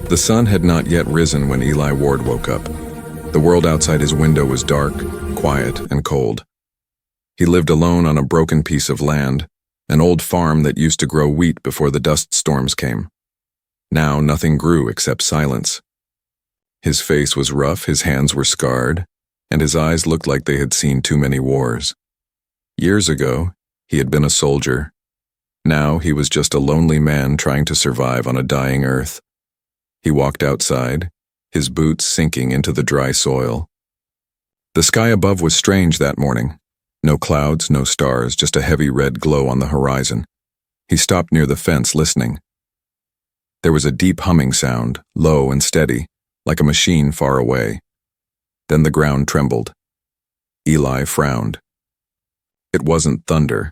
The sun had not yet risen when Eli Ward woke up. The world outside his window was dark, quiet, and cold. He lived alone on a broken piece of land, an old farm that used to grow wheat before the dust storms came. Now nothing grew except silence. His face was rough, his hands were scarred, and his eyes looked like they had seen too many wars. Years ago, he had been a soldier. Now he was just a lonely man trying to survive on a dying earth. He walked outside, his boots sinking into the dry soil. The sky above was strange that morning. No clouds, no stars, just a heavy red glow on the horizon. He stopped near the fence, listening. There was a deep humming sound, low and steady, like a machine far away. Then the ground trembled. Eli frowned. It wasn't thunder.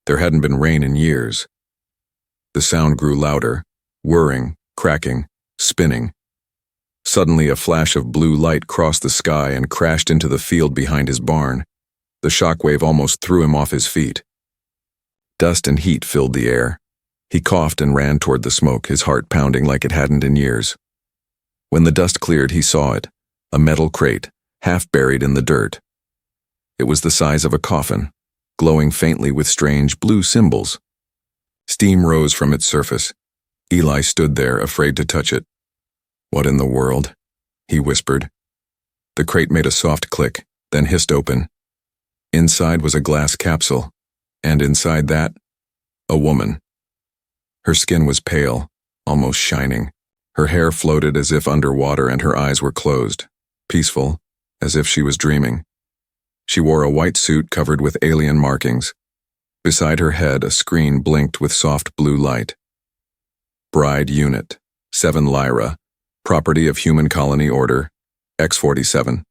There hadn't been rain in years. The sound grew louder, whirring, cracking, spinning. Suddenly a flash of blue light crossed the sky and crashed into the field behind his barn. The shockwave almost threw him off his feet. Dust and heat filled the air. He coughed and ran toward the smoke, his heart pounding like it hadn't in years. When the dust cleared, he saw it, a metal crate, half buried in the dirt. It was the size of a coffin, glowing faintly with strange blue symbols. Steam rose from its surface. Eli stood there, afraid to touch it. "What in the world?" he whispered. The crate made a soft click, then hissed open. Inside was a glass capsule, and inside that, a woman. Her skin was pale, almost shining. Her hair floated as if underwater and her eyes were closed, peaceful, as if she was dreaming. She wore a white suit covered with alien markings. Beside her head, a screen blinked with soft blue light. Bride Unit, 7 Lyra, property of Human Colony Order, X-47.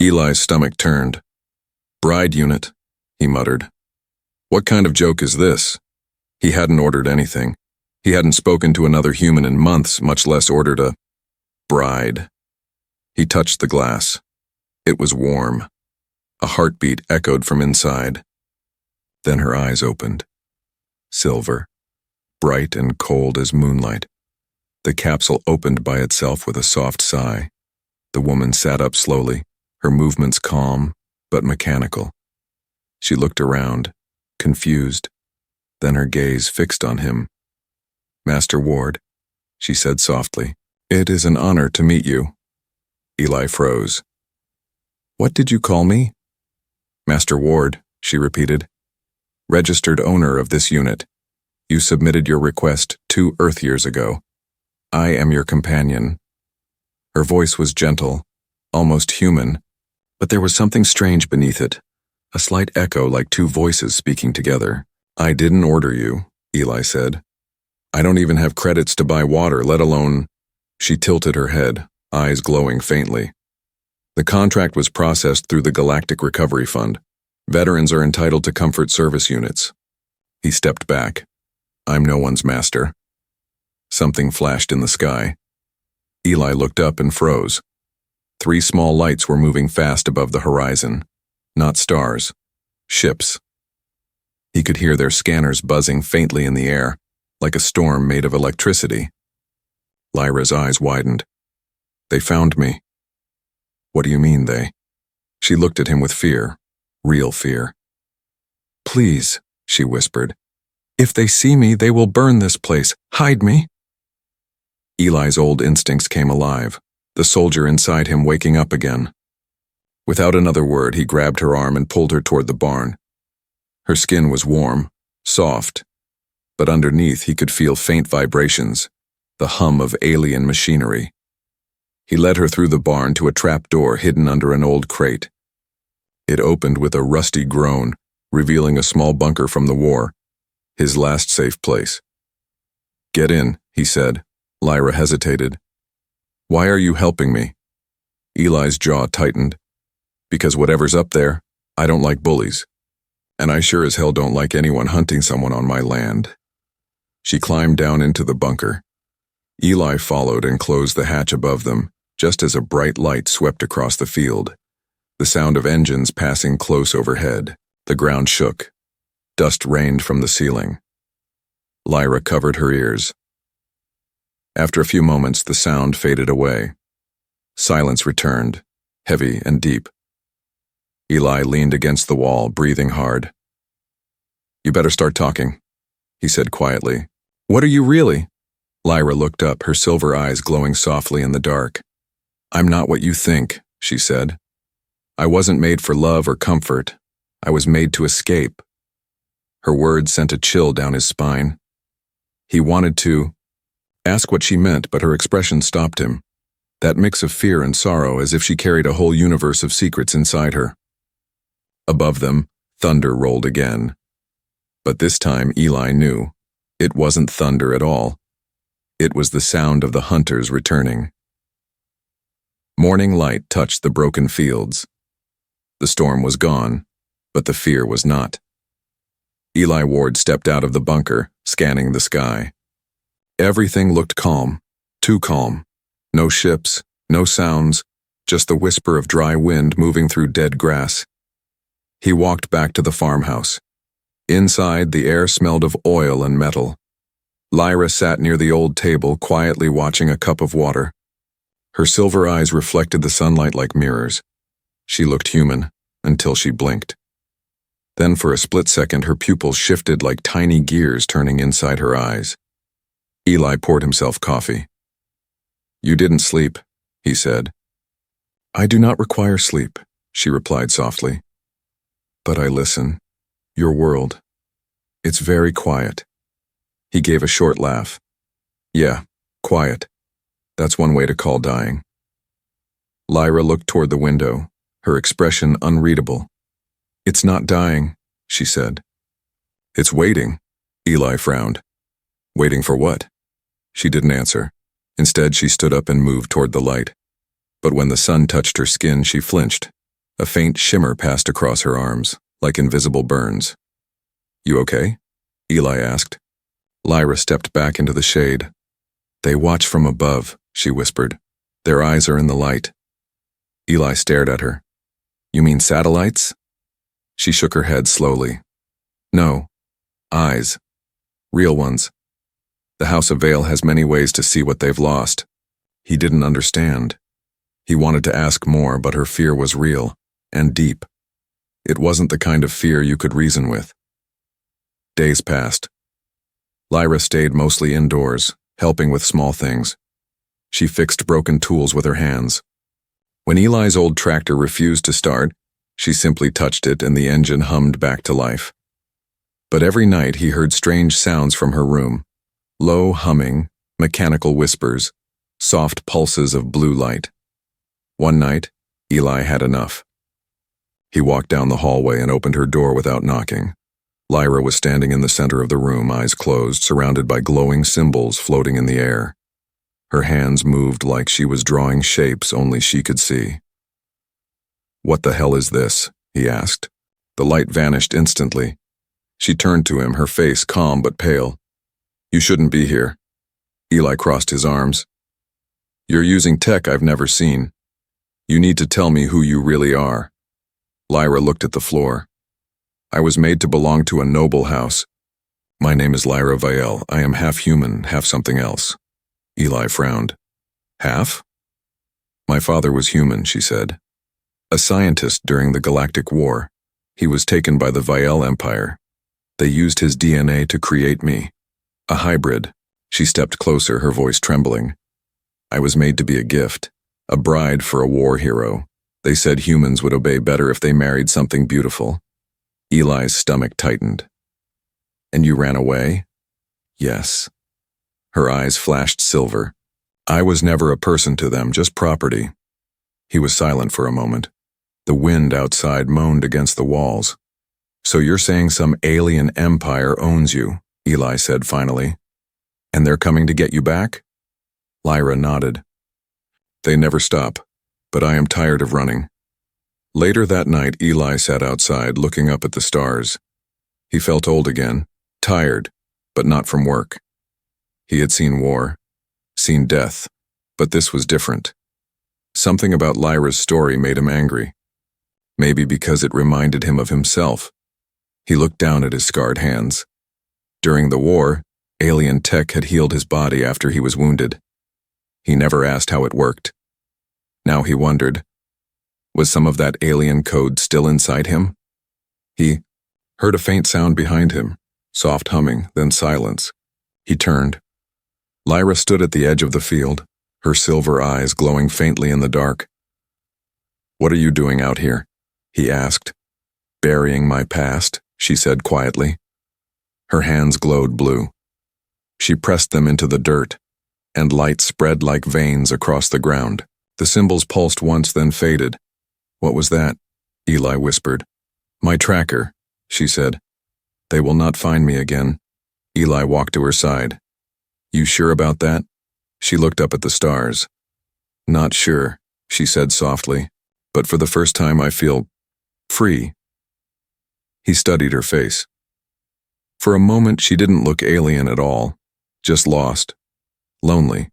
Eli's stomach turned. "Bride Unit," he muttered. "What kind of joke is this?" He hadn't ordered anything. He hadn't spoken to another human in months, much less ordered a bride. He touched the glass. It was warm. A heartbeat echoed from inside. Then her eyes opened. Silver, bright and cold as moonlight. The capsule opened by itself with a soft sigh. The woman sat up slowly, her movements calm but mechanical. She looked around, confused, then her gaze fixed on him. "Master Ward," she said softly, "it is an honor to meet you." Eli froze. "What did you call me?" "Master Ward," she repeated. "Registered owner of this unit. You submitted your request 2 Earth years ago. I am your companion." Her voice was gentle, almost human, but there was something strange beneath it, a slight echo like 2 voices speaking together. "I didn't order you," Eli said. "I don't even have credits to buy water, let alone—" She tilted her head, eyes glowing faintly. "The contract was processed through the Galactic Recovery Fund. Veterans are entitled to comfort service units." He stepped back. "I'm no one's master." Something flashed in the sky. Eli looked up and froze. 3 small lights were moving fast above the horizon. Not stars. Ships. He could hear their scanners buzzing faintly in the air, like a storm made of electricity. Lyra's eyes widened. "They found me." "What do you mean, they?" She looked at him with fear, real fear. "Please," she whispered. "If they see me, they will burn this place. Hide me." Eli's old instincts came alive, the soldier inside him waking up again. Without another word, he grabbed her arm and pulled her toward the barn. Her skin was warm, soft, but underneath he could feel faint vibrations, the hum of alien machinery. He led her through the barn to a trap door hidden under an old crate. It opened with a rusty groan, revealing a small bunker from the war, his last safe place. "Get in," he said. Lyra hesitated. "Why are you helping me?" Eli's jaw tightened. "Because whatever's up there, I don't like bullies. And I sure as hell don't like anyone hunting someone on my land." She climbed down into the bunker. Eli followed and closed the hatch above them, just as a bright light swept across the field. The sound of engines passing close overhead. The ground shook. Dust rained from the ceiling. Lyra covered her ears. After a few moments, the sound faded away. Silence returned, heavy and deep. Eli leaned against the wall, breathing hard. "You better start talking," he said quietly. "What are you really?" Lyra looked up, her silver eyes glowing softly in the dark. "I'm not what you think," she said. "I wasn't made for love or comfort. I was made to escape." Her words sent a chill down his spine. He wanted to ask what she meant, but her expression stopped him. That mix of fear and sorrow, as if she carried a whole universe of secrets inside her. Above them, thunder rolled again. But this time Eli knew. It wasn't thunder at all. It was the sound of the hunters returning. Morning light touched the broken fields. The storm was gone, but the fear was not. Eli Ward stepped out of the bunker, scanning the sky. Everything looked calm, too calm. No ships, no sounds, just the whisper of dry wind moving through dead grass. He walked back to the farmhouse. Inside, the air smelled of oil and metal. Lyra sat near the old table, quietly watching a cup of water. Her silver eyes reflected the sunlight like mirrors. She looked human, until she blinked. Then for a split second, her pupils shifted like tiny gears turning inside her eyes. Eli poured himself coffee. "You didn't sleep," he said. "I do not require sleep," she replied softly. "But I listen. Your world. It's very quiet." He gave a short laugh. "Yeah, quiet. That's one way to call dying." Lyra looked toward the window, her expression unreadable. "It's not dying," she said. "It's waiting," Eli frowned. "Waiting for what?" She didn't answer. Instead, she stood up and moved toward the light. But when the sun touched her skin, she flinched. A faint shimmer passed across her arms, like invisible burns. "You okay?" Eli asked. Lyra stepped back into the shade. "They watch from above," she whispered. "Their eyes are in the light." Eli stared at her. "You mean satellites?" She shook her head slowly. "No. Eyes. Real ones. The House of Vale has many ways to see what they've lost." He didn't understand. He wanted to ask more, but her fear was real and deep. It wasn't the kind of fear you could reason with. Days passed. Lyra stayed mostly indoors, helping with small things. She fixed broken tools with her hands. When Eli's old tractor refused to start, she simply touched it and the engine hummed back to life. But every night he heard strange sounds from her room. Low humming, mechanical whispers, soft pulses of blue light. One night, Eli had enough. He walked down the hallway and opened her door without knocking. Lyra was standing in the center of the room, eyes closed, surrounded by glowing symbols floating in the air. Her hands moved like she was drawing shapes only she could see. "What the hell is this?" he asked. The light vanished instantly. She turned to him, her face calm but pale. "You shouldn't be here." Eli crossed his arms. "You're using tech I've never seen. You need to tell me who you really are." Lyra looked at the floor. "I was made to belong to a noble house. My name is Lyra Vielle. I am half human, half something else." Eli frowned. "Half?" "My father was human," she said. "A scientist during the Galactic War. He was taken by the Vielle Empire. They used his DNA to create me. A hybrid." She stepped closer, her voice trembling. "I was made to be a gift, a bride for a war hero. They said humans would obey better if they married something beautiful." Eli's stomach tightened. "And you ran away?" "Yes." Her eyes flashed silver. "I was never a person to them, just property." He was silent for a moment. The wind outside moaned against the walls. "So you're saying some alien empire owns you," Eli said finally. "And they're coming to get you back?" Lyra nodded. "They never stop, but I am tired of running." Later that night, Eli sat outside, looking up at the stars. He felt old again, tired, but not from work. He had seen war, seen death, but this was different. Something about Lyra's story made him angry. Maybe because it reminded him of himself. He looked down at his scarred hands. During the war, alien tech had healed his body after he was wounded. He never asked how it worked. Now he wondered, was some of that alien code still inside him? He heard a faint sound behind him, soft humming, then silence. He turned. Lyra stood at the edge of the field, her silver eyes glowing faintly in the dark. "What are you doing out here?" he asked. "Burying my past," she said quietly. Her hands glowed blue. She pressed them into the dirt, and light spread like veins across the ground. The symbols pulsed once, then faded. "What was that?" Eli whispered. "My tracker," she said. "They will not find me again." Eli walked to her side. "You sure about that?" She looked up at the stars. "Not sure," she said softly, "but for the first time I feel free." He studied her face. For a moment she didn't look alien at all, just lost, lonely.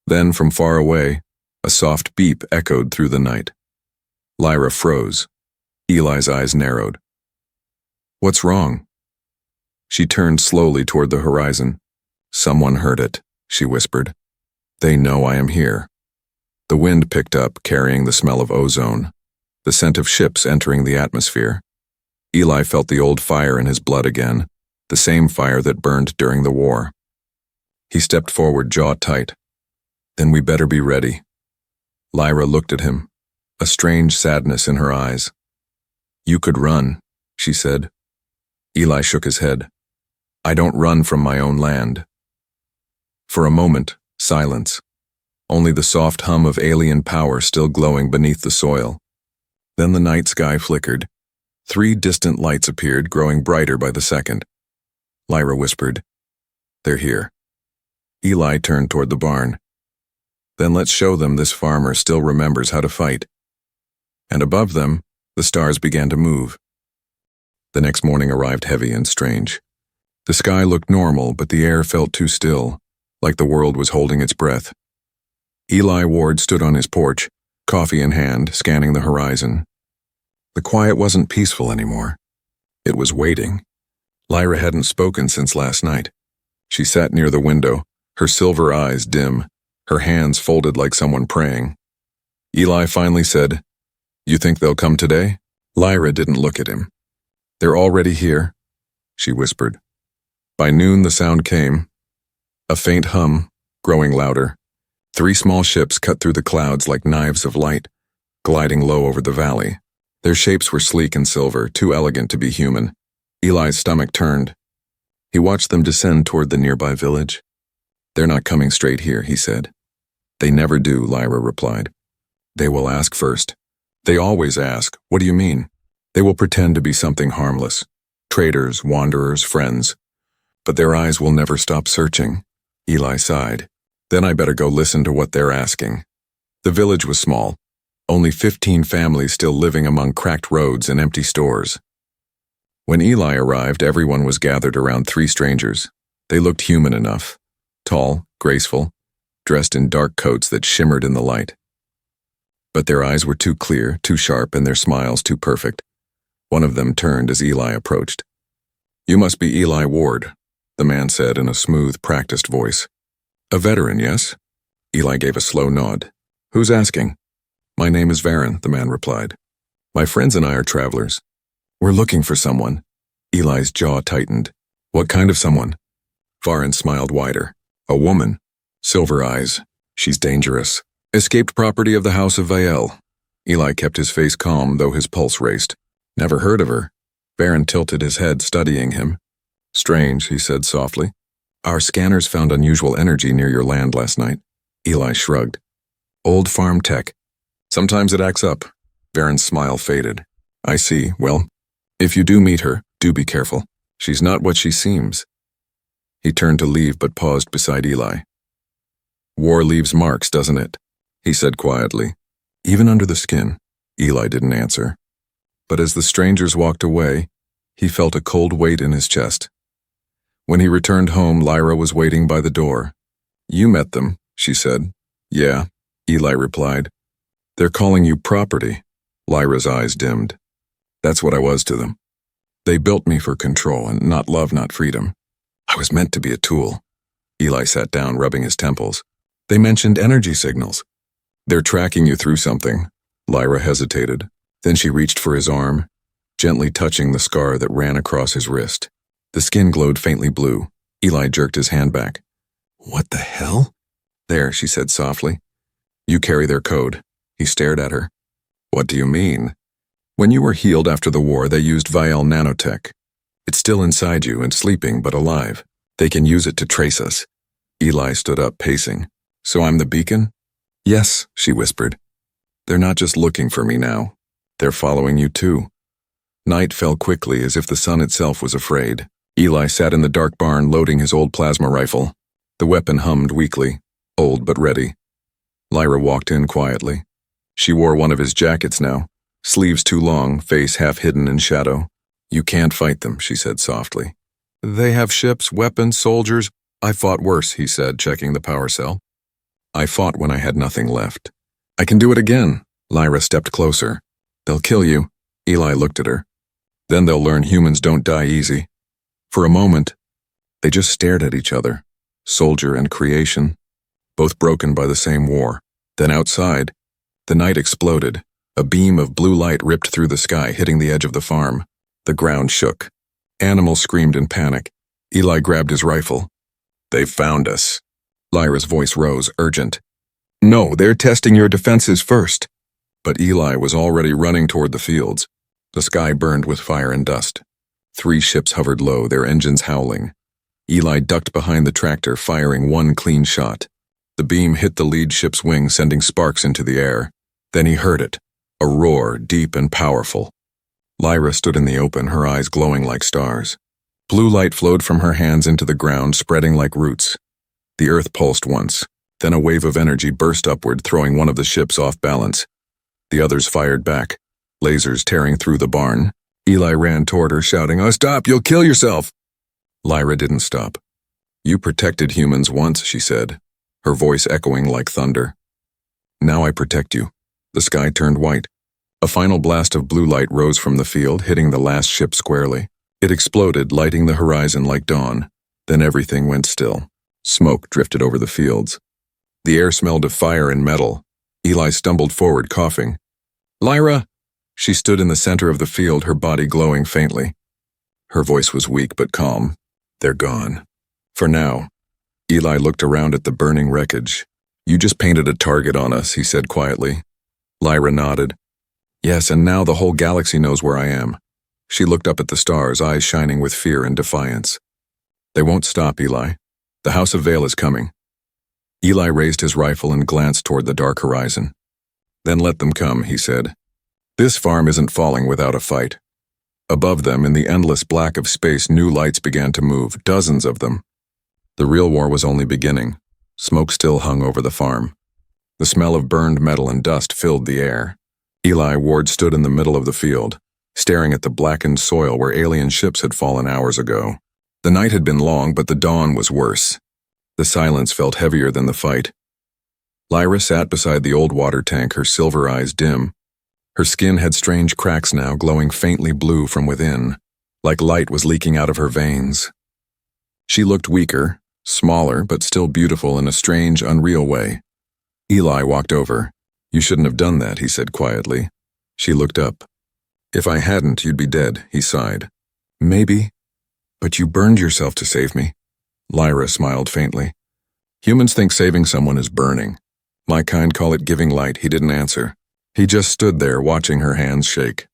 Then from far away, a soft beep echoed through the night. Lyra froze. Eli's eyes narrowed. "What's wrong?" She turned slowly toward the horizon. "Someone heard it," she whispered. "They know I am here." The wind picked up, carrying the smell of ozone, the scent of ships entering the atmosphere. Eli felt the old fire in his blood again, the same fire that burned during the war. He stepped forward, jaw tight. "Then we better be ready." Lyra looked at him, a strange sadness in her eyes. "You could run," she said. Eli shook his head. "I don't run from my own land." For a moment, silence. Only the soft hum of alien power still glowing beneath the soil. Then the night sky flickered. 3 distant lights appeared, growing brighter by the second. Lyra whispered, "They're here." Eli turned toward the barn. "Then let's show them this farmer still remembers how to fight." And above them, the stars began to move. The next morning arrived heavy and strange. The sky looked normal, but the air felt too still, like the world was holding its breath. Eli Ward stood on his porch, coffee in hand, scanning the horizon. The quiet wasn't peaceful anymore. It was waiting. Lyra hadn't spoken since last night. She sat near the window, her silver eyes dim, her hands folded like someone praying. Eli finally said, "You think they'll come today?" Lyra didn't look at him. "They're already here," she whispered. By noon the sound came. A faint hum, growing louder. 3 small ships cut through the clouds like knives of light, gliding low over the valley. Their shapes were sleek and silver, too elegant to be human. Eli's stomach turned. He watched them descend toward the nearby village. "They're not coming straight here," he said. "They never do," Lyra replied. "They will ask first." "They always ask. What do you mean?" "They will pretend to be something harmless. Traders, wanderers, friends. But their eyes will never stop searching." Eli sighed. "Then I better go listen to what they're asking." The village was small. Only 15 families still living among cracked roads and empty stores. When Eli arrived, everyone was gathered around 3 strangers. They looked human enough. Tall, graceful, dressed in dark coats that shimmered in the light. But their eyes were too clear, too sharp, and their smiles too perfect. One of them turned as Eli approached. "You must be Eli Ward," the man said in a smooth, practiced voice. "A veteran, yes?" Eli gave a slow nod. "Who's asking?" "My name is Varen," the man replied. "My friends and I are travelers. We're looking for someone." Eli's jaw tightened. "What kind of someone?" Varen smiled wider. "A woman. Silver eyes. She's dangerous. Escaped property of the House of Vael." Eli kept his face calm, though his pulse raced. "Never heard of her." Varen tilted his head, studying him. "Strange," he said softly. "Our scanners found unusual energy near your land last night." Eli shrugged. "Old farm tech. Sometimes it acts up." Varen's smile faded. "I see. Well, if you do meet her, do be careful. She's not what she seems." He turned to leave but paused beside Eli. "War leaves marks, doesn't it?" he said quietly. "Even under the skin." Eli didn't answer. But as the strangers walked away, he felt a cold weight in his chest. When he returned home, Lyra was waiting by the door. "You met them," she said. "Yeah," Eli replied. "They're calling you property." Lyra's eyes dimmed. "That's what I was to them. They built me for control, and not love, not freedom. I was meant to be a tool." Eli sat down, rubbing his temples. They mentioned energy signals. They're tracking you through something. Lyra hesitated. Then she reached for his arm, gently touching the scar that ran across his wrist. The skin glowed faintly blue. Eli jerked his hand back. What the hell? There, she said softly. You carry their code. He stared at her. What do you mean? When you were healed after the war, they used Vial nanotech. It's still inside you and sleeping, but alive. They can use it to trace us. Eli stood up, pacing. So I'm the beacon? Yes, she whispered. They're not just looking for me now. They're following you too. Night fell quickly as if the sun itself was afraid. Eli sat in the dark barn loading his old plasma rifle. The weapon hummed weakly, old but ready. Lyra walked in quietly. She wore one of his jackets now, sleeves too long, face half hidden in shadow. You can't fight them, she said softly. They have ships, weapons, soldiers. I fought worse, he said, checking the power cell. I fought when I had nothing left. I can do it again. Lyra stepped closer. They'll kill you. Eli looked at her. Then they'll learn humans don't die easy. For a moment, they just stared at each other, soldier and creation, both broken by the same war. Then outside, the night exploded. A beam of blue light ripped through the sky, hitting the edge of the farm. The ground shook. Animals screamed in panic. Eli grabbed his rifle. They've found us. Lyra's voice rose, urgent. No, they're testing your defenses first. But Eli was already running toward the fields. The sky burned with fire and dust. 3 ships hovered low, their engines howling. Eli ducked behind the tractor, firing one clean shot. The beam hit the lead ship's wing, sending sparks into the air. Then he heard it, a roar, deep and powerful. Lyra stood in the open, her eyes glowing like stars. Blue light flowed from her hands into the ground, spreading like roots. The earth pulsed once. Then a wave of energy burst upward, throwing one of the ships off balance. The others fired back, lasers tearing through the barn. Eli ran toward her, shouting, "Oh, stop, you'll kill yourself!" Lyra didn't stop. You protected humans once, she said, her voice echoing like thunder. Now I protect you. The sky turned white. A final blast of blue light rose from the field, hitting the last ship squarely. It exploded, lighting the horizon like dawn. Then everything went still. Smoke drifted over the fields. The air smelled of fire and metal. Eli stumbled forward, coughing. Lyra! She stood in the center of the field, her body glowing faintly. Her voice was weak but calm. They're gone. For now. Eli looked around at the burning wreckage. You just painted a target on us, he said quietly. Lyra nodded. Yes, and now the whole galaxy knows where I am. She looked up at the stars, eyes shining with fear and defiance. They won't stop, Eli. The House of Vale is coming. Eli raised his rifle and glanced toward the dark horizon. Then let them come, he said. This farm isn't falling without a fight. Above them, in the endless black of space, new lights began to move, dozens of them. The real war was only beginning. Smoke still hung over the farm. The smell of burned metal and dust filled the air. Eli Ward stood in the middle of the field, staring at the blackened soil where alien ships had fallen hours ago. The night had been long, but the dawn was worse. The silence felt heavier than the fight. Lyra sat beside the old water tank, her silver eyes dim. Her skin had strange cracks now, glowing faintly blue from within, like light was leaking out of her veins. She looked weaker, smaller, but still beautiful in a strange, unreal way. Eli walked over. You shouldn't have done that, he said quietly. She looked up. If I hadn't, you'd be dead, he sighed. Maybe, but you burned yourself to save me. Lyra smiled faintly. Humans think saving someone is burning. My kind call it giving light. He didn't answer. He just stood there, watching her hands shake.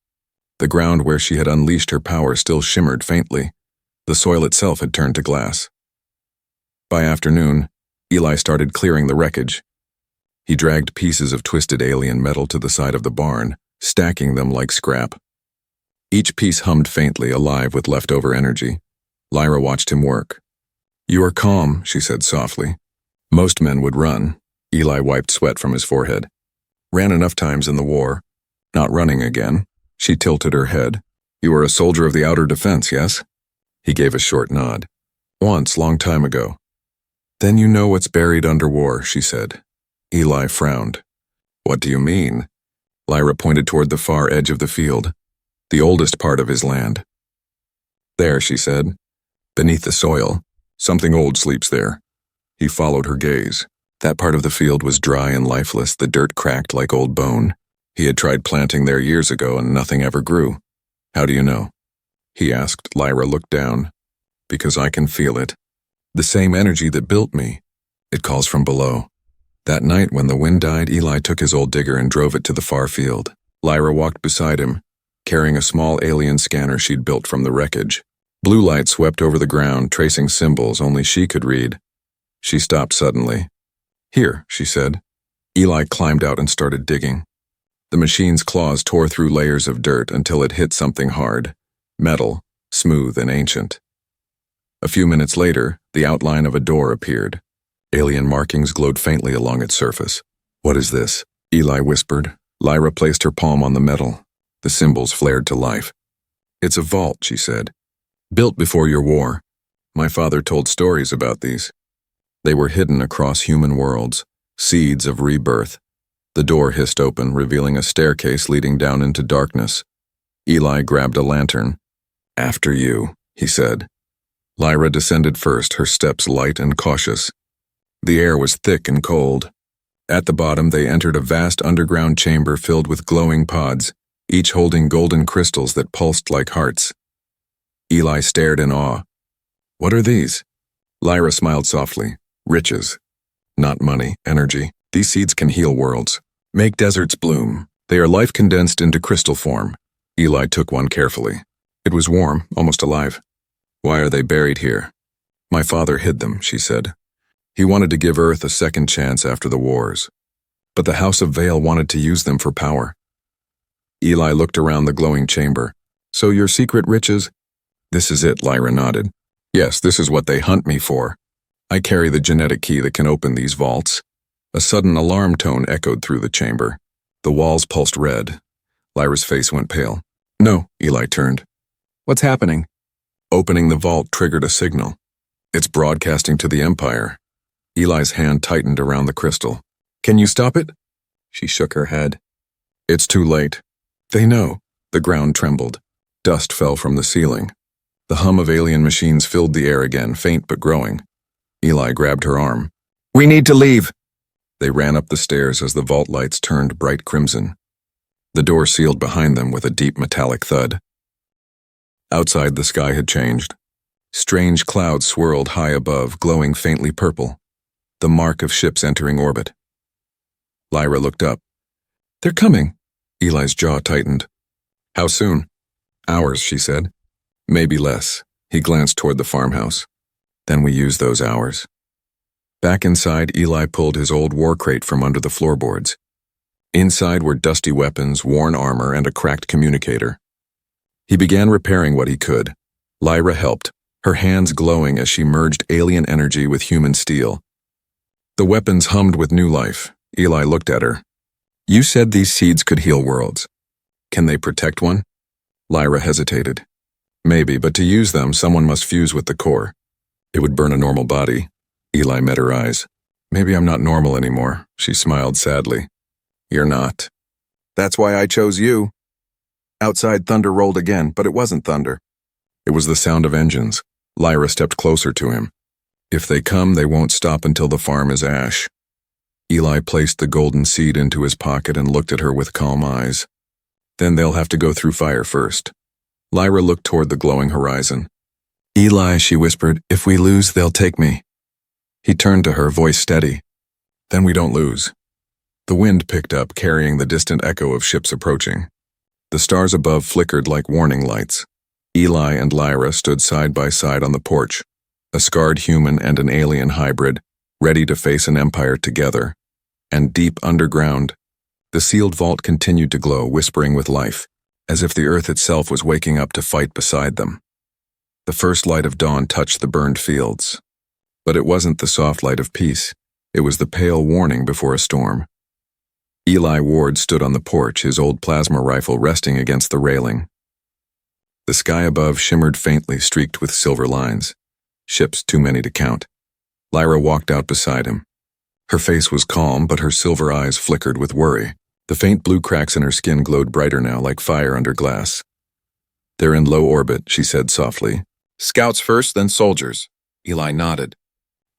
The ground where she had unleashed her power still shimmered faintly. The soil itself had turned to glass. By afternoon, Eli started clearing the wreckage. He dragged pieces of twisted alien metal to the side of the barn, stacking them like scrap. Each piece hummed faintly, alive with leftover energy. Lyra watched him work. You are calm, she said softly. Most men would run. Eli wiped sweat from his forehead. Ran enough times in the war. Not running again. She tilted her head. You were a soldier of the outer defense, yes? He gave a short nod. Once, long time ago. Then you know what's buried under war, she said. Eli frowned. What do you mean? Lyra pointed toward the far edge of the field, the oldest part of his land. There, she said. Beneath the soil, something old sleeps there. He followed her gaze. That part of the field was dry and lifeless, the dirt cracked like old bone. He had tried planting there years ago and nothing ever grew. How do you know? He asked. Lyra looked down. Because I can feel it. The same energy that built me. It calls from below. That night when the wind died, Eli took his old digger and drove it to the far field. Lyra walked beside him, carrying a small alien scanner she'd built from the wreckage. Blue light swept over the ground, tracing symbols only she could read. She stopped suddenly. Here, she said. Eli climbed out and started digging. The machine's claws tore through layers of dirt until it hit something hard, metal, smooth and ancient. A few minutes later, the outline of a door appeared. Alien markings glowed faintly along its surface. What is this? Eli whispered. Lyra placed her palm on the metal. The symbols flared to life. It's a vault, she said. Built before your war. My father told stories about these. They were hidden across human worlds, seeds of rebirth. The door hissed open, revealing a staircase leading down into darkness. Eli grabbed a lantern. After you, he said. Lyra descended first, her steps light and cautious. The air was thick and cold. At the bottom, they entered a vast underground chamber filled with glowing pods, each holding golden crystals that pulsed like hearts. Eli stared in awe. What are these? Lyra smiled softly. Riches. Not money, energy. These seeds can heal worlds. Make deserts bloom. They are life condensed into crystal form. Eli took one carefully. It was warm, almost alive. Why are they buried here? My father hid them, she said. He wanted to give Earth a second chance after the wars. But the House of Vale wanted to use them for power. Eli looked around the glowing chamber. So your secret riches? This is it, Lyra nodded. Yes, this is what they hunt me for. I carry the genetic key that can open these vaults. A sudden alarm tone echoed through the chamber. The walls pulsed red. Lyra's face went pale. No, Eli turned. What's happening? Opening the vault triggered a signal. It's broadcasting to the Empire. Eli's hand tightened around the crystal. Can you stop it? She shook her head. It's too late. They know. The ground trembled. Dust fell from the ceiling. The hum of alien machines filled the air again, faint but growing. Eli grabbed her arm. We need to leave. They ran up the stairs as the vault lights turned bright crimson. The door sealed behind them with a deep metallic thud. Outside, the sky had changed. Strange clouds swirled high above, glowing faintly purple. The mark of ships entering orbit. Lyra looked up. They're coming. Eli's jaw tightened. How soon? Hours, she said. Maybe less. He glanced toward the farmhouse. Then we use those hours. Back inside, Eli pulled his old war crate from under the floorboards. Inside were dusty weapons, worn armor, and a cracked communicator. He began repairing what he could. Lyra helped, her hands glowing as she merged alien energy with human steel. The weapons hummed with new life. Eli looked at her. You said these seeds could heal worlds. Can they protect one? Lyra hesitated. Maybe, but to use them, someone must fuse with the core. It would burn a normal body. Eli met her eyes. Maybe I'm not normal anymore, she smiled sadly. You're not. That's why I chose you. Outside, thunder rolled again, but it wasn't thunder. It was the sound of engines. Lyra stepped closer to him. If they come, they won't stop until the farm is ash. Eli placed the golden seed into his pocket and looked at her with calm eyes. Then they'll have to go through fire first. Lyra looked toward the glowing horizon. Eli, she whispered, if we lose, they'll take me. He turned to her, voice steady. Then we don't lose. The wind picked up, carrying the distant echo of ships approaching. The stars above flickered like warning lights. Eli and Lyra stood side by side on the porch, a scarred human and an alien hybrid, ready to face an empire together. And deep underground, the sealed vault continued to glow, whispering with life, as if the earth itself was waking up to fight beside them. The first light of dawn touched the burned fields. But it wasn't the soft light of peace. It was the pale warning before a storm. Eli Ward stood on the porch, his old plasma rifle resting against the railing. The sky above shimmered faintly, streaked with silver lines. Ships too many to count. Lyra walked out beside him. Her face was calm, but her silver eyes flickered with worry. The faint blue cracks in her skin glowed brighter now, like fire under glass. They're in low orbit, she said softly. Scouts first, then soldiers. Eli nodded.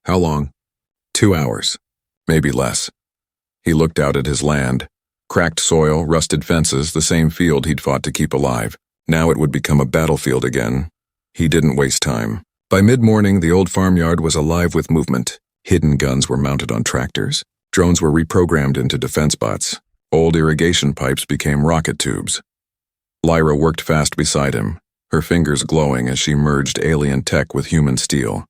How long? 2 hours. maybe less. He looked out at his land. Cracked soil, rusted fences, the same field he'd fought to keep alive. Now it would become a battlefield again. He didn't waste time. By mid-morning, the old farmyard was alive with movement. Hidden guns were mounted on tractors. Drones were reprogrammed into defense bots. Old irrigation pipes became rocket tubes. Lyra worked fast beside him, her fingers glowing as she merged alien tech with human steel.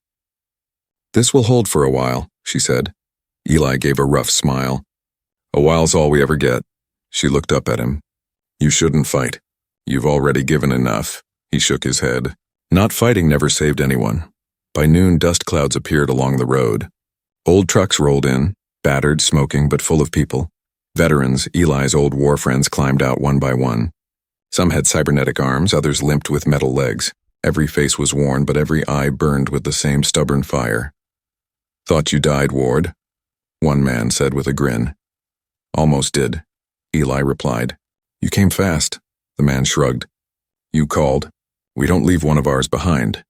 "This will hold for a while," she said. Eli gave a rough smile. "A while's all we ever get." She looked up at him. "You shouldn't fight. You've already given enough." He shook his head. Not fighting never saved anyone. By noon, dust clouds appeared along the road. Old trucks rolled in, battered, smoking, but full of people. Veterans, Eli's old war friends, climbed out one by one. Some had cybernetic arms, others limped with metal legs. Every face was worn, but every eye burned with the same stubborn fire. "Thought you died, Ward," one man said with a grin. "Almost did," Eli replied. "You came fast," the man shrugged. "You called. We don't leave one of ours behind."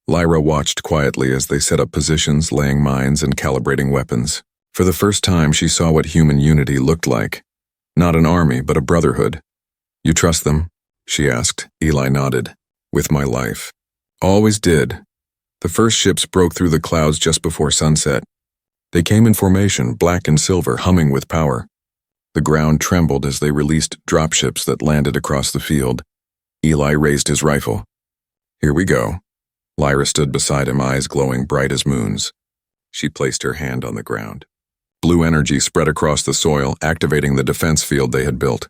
Lyra watched quietly as they set up positions, laying mines and calibrating weapons. For the first time, she saw what human unity looked like. Not an army, but a brotherhood. "You trust them?" she asked. Eli nodded. "With my life." "Always did." The first ships broke through the clouds just before sunset. They came in formation, black and silver, humming with power. The ground trembled as they released dropships that landed across the field. Eli raised his rifle. "Here we go." Lyra stood beside him, eyes glowing bright as moons. She placed her hand on the ground. Blue energy spread across the soil, activating the defense field they had built.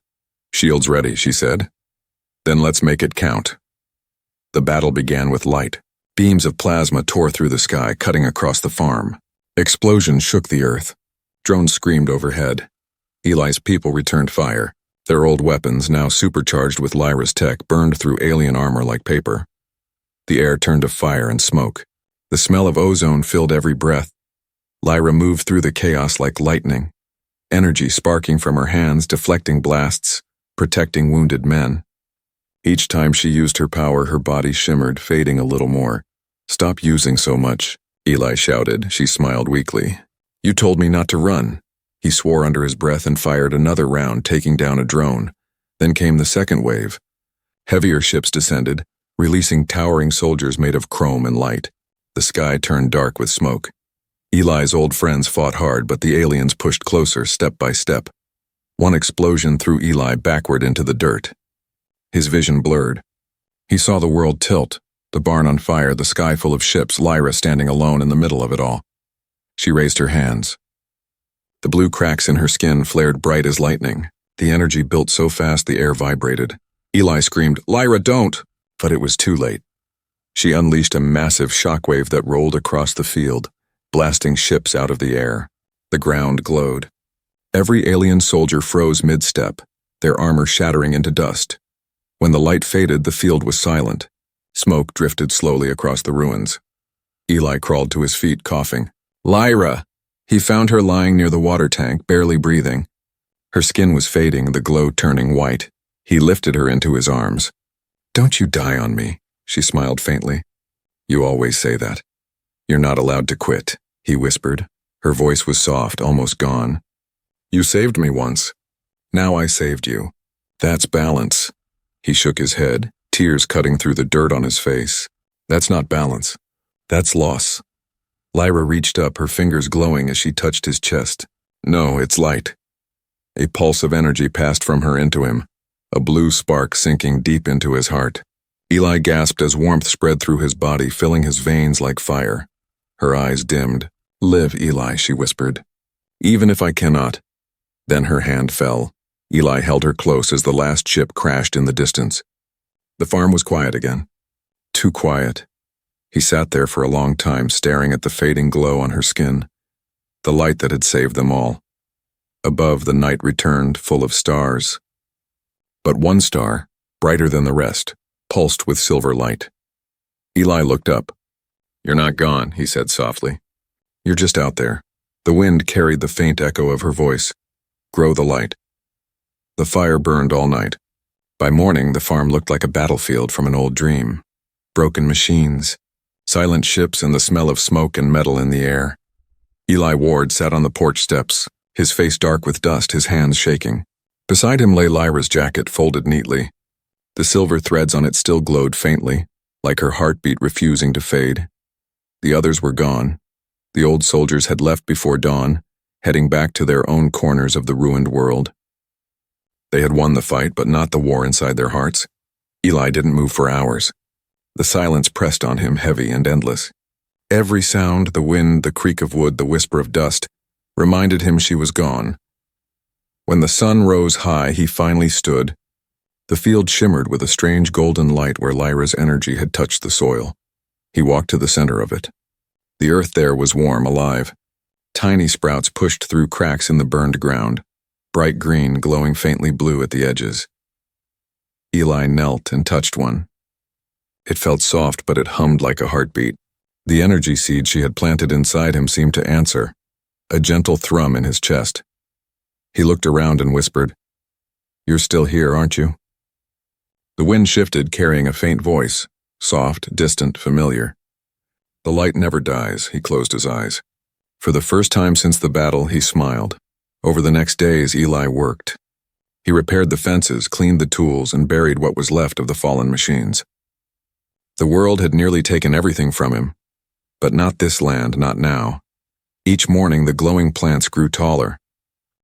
"Shields ready," she said. "Then let's make it count." The battle began with light. Beams of plasma tore through the sky, cutting across the farm. Explosions shook the earth. Drones screamed overhead. Eli's people returned fire. Their old weapons, now supercharged with Lyra's tech, burned through alien armor like paper. The air turned to fire and smoke. The smell of ozone filled every breath. Lyra moved through the chaos like lightning, energy sparking from her hands, deflecting blasts, protecting wounded men. Each time she used her power, her body shimmered, fading a little more. "Stop using so much," Eli shouted. She smiled weakly. "You told me not to run." He swore under his breath and fired another round, taking down a drone. Then came the second wave. Heavier ships descended, releasing towering soldiers made of chrome and light. The sky turned dark with smoke. Eli's old friends fought hard, but the aliens pushed closer, step by step. One explosion threw Eli backward into the dirt. His vision blurred. He saw the world tilt, the barn on fire, the sky full of ships, Lyra standing alone in the middle of it all. She raised her hands. The blue cracks in her skin flared bright as lightning. The energy built so fast the air vibrated. Eli screamed, "Lyra, don't!" But it was too late. She unleashed a massive shockwave that rolled across the field, blasting ships out of the air. The ground glowed. Every alien soldier froze mid-step, their armor shattering into dust. When the light faded, the field was silent. Smoke drifted slowly across the ruins. Eli crawled to his feet, coughing. "Lyra!" He found her lying near the water tank, barely breathing. Her skin was fading, the glow turning white. He lifted her into his arms. "Don't you die on me," she smiled faintly. "You always say that. You're not allowed to quit," he whispered. Her voice was soft, almost gone. "You saved me once. Now I saved you. That's balance." He shook his head, tears cutting through the dirt on his face. "That's not balance. That's loss." Lyra reached up, her fingers glowing as she touched his chest. "No, it's light." A pulse of energy passed from her into him, a blue spark sinking deep into his heart. Eli gasped as warmth spread through his body, filling his veins like fire. Her eyes dimmed. "Live, Eli," she whispered. "Even if I cannot." Then her hand fell. Eli held her close as the last ship crashed in the distance. The farm was quiet again. Too quiet. He sat there for a long time, staring at the fading glow on her skin, the light that had saved them all. Above, the night returned, full of stars. But one star, brighter than the rest, pulsed with silver light. Eli looked up. "You're not gone," he said softly. "You're just out there." The wind carried the faint echo of her voice. "Grow the light." The fire burned all night. By morning, the farm looked like a battlefield from an old dream. Broken machines, silent ships, and the smell of smoke and metal in the air. Eli Ward sat on the porch steps, his face dark with dust, his hands shaking. Beside him lay Lyra's jacket, folded neatly. The silver threads on it still glowed faintly, like her heartbeat refusing to fade. The others were gone. The old soldiers had left before dawn, heading back to their own corners of the ruined world. They had won the fight, but not the war inside their hearts. Eli didn't move for hours. The silence pressed on him, heavy and endless. Every sound, the wind, the creak of wood, the whisper of dust, reminded him she was gone. When the sun rose high, he finally stood. The field shimmered with a strange golden light where Lyra's energy had touched the soil. He walked to the center of it. The earth there was warm, alive. Tiny sprouts pushed through cracks in the burned ground, bright green, glowing faintly blue at the edges. Eli knelt and touched one. It felt soft, but it hummed like a heartbeat. The energy seed she had planted inside him seemed to answer, a gentle thrum in his chest. He looked around and whispered, "You're still here, aren't you?" The wind shifted, carrying a faint voice, soft, distant, familiar. "The light never dies," he closed his eyes. For the first time since the battle, he smiled. Over the next days, Eli worked. He repaired the fences, cleaned the tools, and buried what was left of the fallen machines. The world had nearly taken everything from him, but not this land, not now. Each morning, the glowing plants grew taller.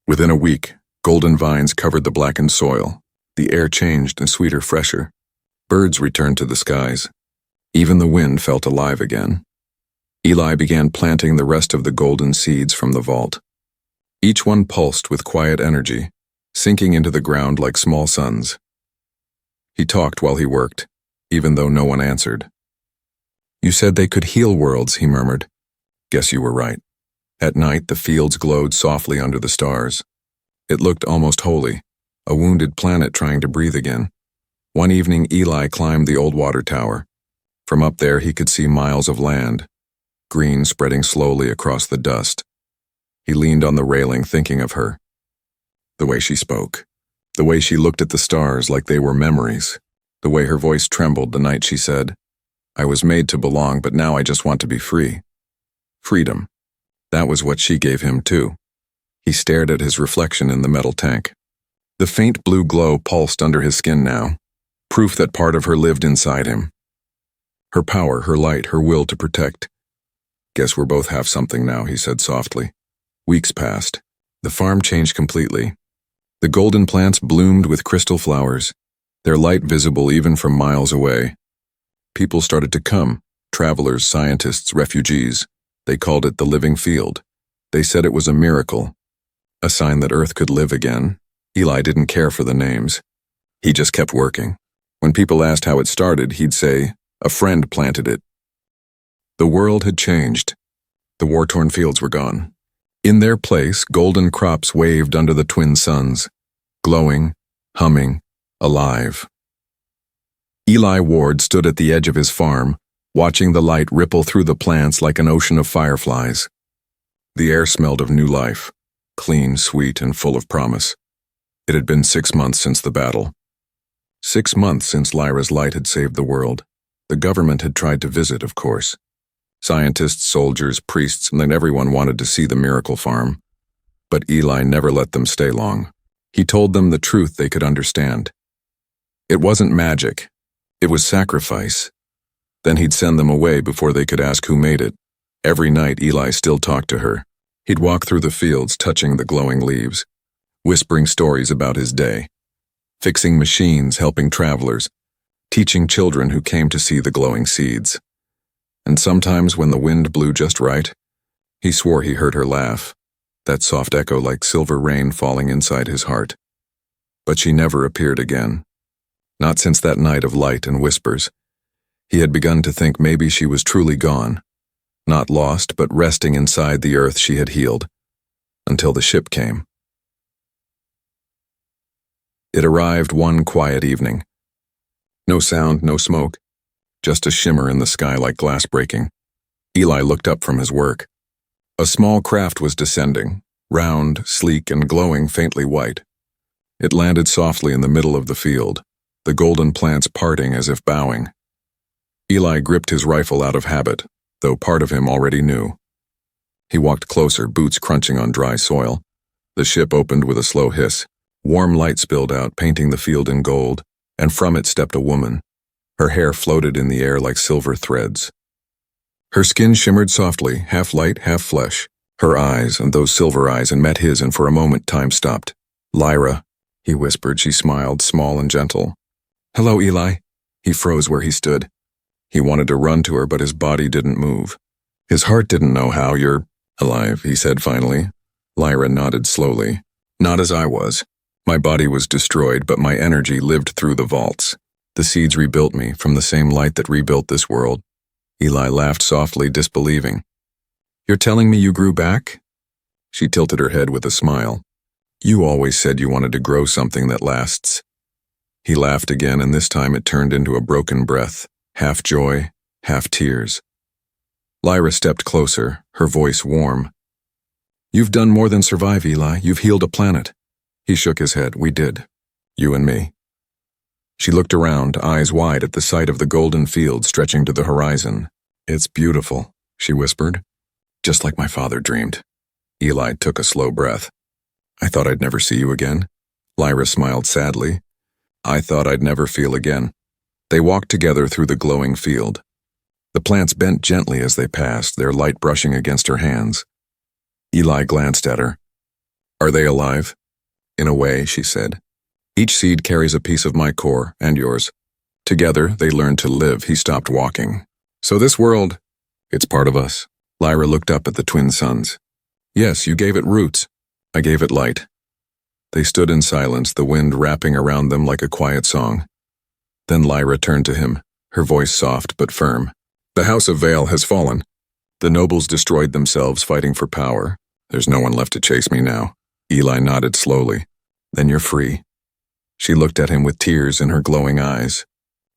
Within a week, golden vines covered the blackened soil. The air changed and sweeter, fresher. Birds returned to the skies. Even the wind felt alive again. Eli began planting the rest of the golden seeds from the vault. Each one pulsed with quiet energy, sinking into the ground like small suns. He talked while he worked, even though no one answered. "You said they could heal worlds," he murmured. "Guess you were right." At night, the fields glowed softly under the stars. It looked almost holy, a wounded planet trying to breathe again. One evening, Eli climbed the old water tower. From up there, he could see miles of land, green spreading slowly across the dust. He leaned on the railing, thinking of her. The way she spoke, the way she looked at the stars like they were memories, the way her voice trembled the night she said, "I was made to belong, but now I just want to be free." Freedom. That was what she gave him, too. He stared at his reflection in the metal tank. The faint blue glow pulsed under his skin now, proof that part of her lived inside him. Her power, her light, her will to protect. "Guess we're both half something now," he said softly. Weeks passed. The farm changed completely. The golden plants bloomed with crystal flowers, their light visible even from miles away. People started to come, travelers, scientists, refugees. They called it the living field. They said it was a miracle, a sign that Earth could live again. Eli didn't care for the names. He just kept working. When people asked how it started, he'd say, "A friend planted it." The world had changed. The war-torn fields were gone. In their place, golden crops waved under the twin suns, glowing, humming, alive. Eli Ward stood at the edge of his farm, watching the light ripple through the plants like an ocean of fireflies. The air smelled of new life, clean, sweet, and full of promise. It had been 6 months since the battle. 6 months since Lyra's light had saved the world. The government had tried to visit, of course. Scientists, soldiers, priests, and everyone wanted to see the miracle farm. But Eli never let them stay long. He told them the truth they could understand. It wasn't magic. It was sacrifice. Then he'd send them away before they could ask who made it. Every night, Eli still talked to her. He'd walk through the fields, touching the glowing leaves, whispering stories about his day, fixing machines, helping travelers, teaching children who came to see the glowing seeds. And sometimes when the wind blew just right, he swore he heard her laugh, that soft echo like silver rain falling inside his heart. But she never appeared again. Not since that night of light and whispers. He had begun to think maybe she was truly gone, not lost, but resting inside the earth she had healed, until the ship came. It arrived one quiet evening. No sound, no smoke, just a shimmer in the sky like glass breaking. Eli looked up from his work. A small craft was descending, round, sleek, and glowing faintly white. It landed softly in the middle of the field, the golden plants parting as if bowing. Eli gripped his rifle out of habit, though part of him already knew. He walked closer, boots crunching on dry soil. The ship opened with a slow hiss. Warm light spilled out, painting the field in gold, and from it stepped a woman. Her hair floated in the air like silver threads. Her skin shimmered softly, half light, half flesh. Her eyes, and those silver eyes, and met his, and for a moment time stopped. "Lyra," he whispered. She smiled, small and gentle. "Hello, Eli." He froze where he stood. He wanted to run to her, but his body didn't move. His heart didn't know how. "You're alive," he said finally. Lyra nodded slowly. "Not as I was. My body was destroyed, but my energy lived through the vaults. The seeds rebuilt me from the same light that rebuilt this world." Eli laughed softly, disbelieving. "You're telling me you grew back?" She tilted her head with a smile. "You always said you wanted to grow something that lasts." He laughed again, and this time it turned into a broken breath, half joy, half tears. Lyra stepped closer, her voice warm. "You've done more than survive, Eli. You've healed a planet." He shook his head. "We did. You and me." She looked around, eyes wide at the sight of the golden field stretching to the horizon. "It's beautiful," she whispered. "Just like my father dreamed." Eli took a slow breath. "I thought I'd never see you again." Lyra smiled sadly. "I thought I'd never feel again." They walked together through the glowing field. The plants bent gently as they passed, their light brushing against her hands. Eli glanced at her. "Are they alive?" "In a way," she said. "Each seed carries a piece of my core, and yours. Together, they learned to live." He stopped walking. "So this world, it's part of us." Lyra looked up at the twin suns. "Yes, you gave it roots. I gave it light." They stood in silence, the wind wrapping around them like a quiet song. Then Lyra turned to him, her voice soft but firm. "The House of Vale has fallen. The nobles destroyed themselves fighting for power. There's no one left to chase me now." Eli nodded slowly. "Then you're free." She looked at him with tears in her glowing eyes.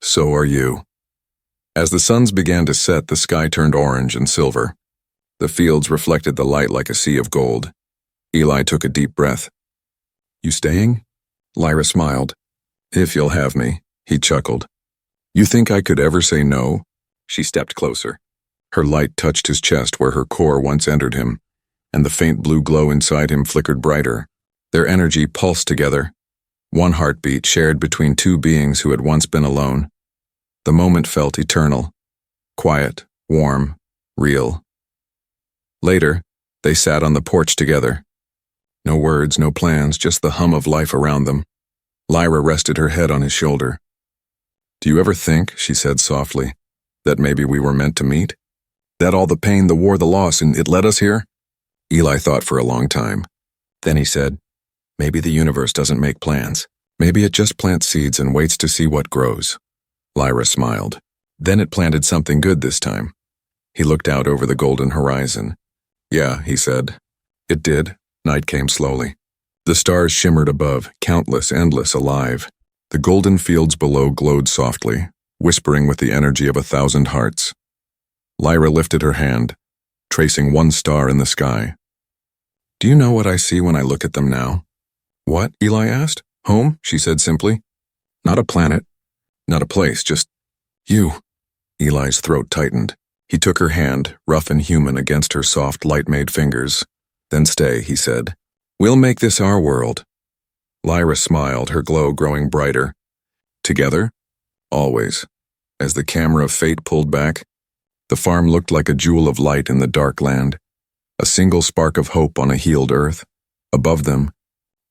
"So are you." As the suns began to set, the sky turned orange and silver. The fields reflected the light like a sea of gold. Eli took a deep breath. "You staying?" Lyra smiled. "If you'll have me," he chuckled. "You think I could ever say no?" She stepped closer. Her light touched his chest where her core once entered him, and the faint blue glow inside him flickered brighter. Their energy pulsed together. One heartbeat shared between two beings who had once been alone. The moment felt eternal. Quiet, warm, real. Later, they sat on the porch together. No words, no plans, just the hum of life around them. Lyra rested her head on his shoulder. "Do you ever think," she said softly, "that maybe we were meant to meet? That all the pain, the war, the loss, and it led us here?" Eli thought for a long time. Then he said, "Maybe the universe doesn't make plans. Maybe it just plants seeds and waits to see what grows." Lyra smiled. "Then it planted something good this time." He looked out over the golden horizon. "Yeah," he said. "It did." Night came slowly. The stars shimmered above, countless, endless, alive. The golden fields below glowed softly, whispering with the energy of 1,000 hearts. Lyra lifted her hand, tracing one star in the sky. "Do you know what I see when I look at them now?" "What?" Eli asked. "Home," she said simply. "Not a planet, not a place, just you." Eli's throat tightened. He took her hand, rough and human, against her soft, light-made fingers. "Then stay," he said. "We'll make this our world." Lyra smiled, her glow growing brighter. "Together? Always." As the camera of fate pulled back, the farm looked like a jewel of light in the dark land, a single spark of hope on a healed earth. Above them,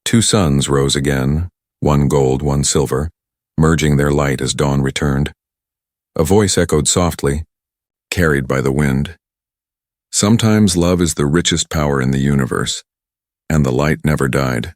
2 suns rose again, one gold, one silver, merging their light as dawn returned. A voice echoed softly, carried by the wind. "Sometimes love is the richest power in the universe, and the light never died."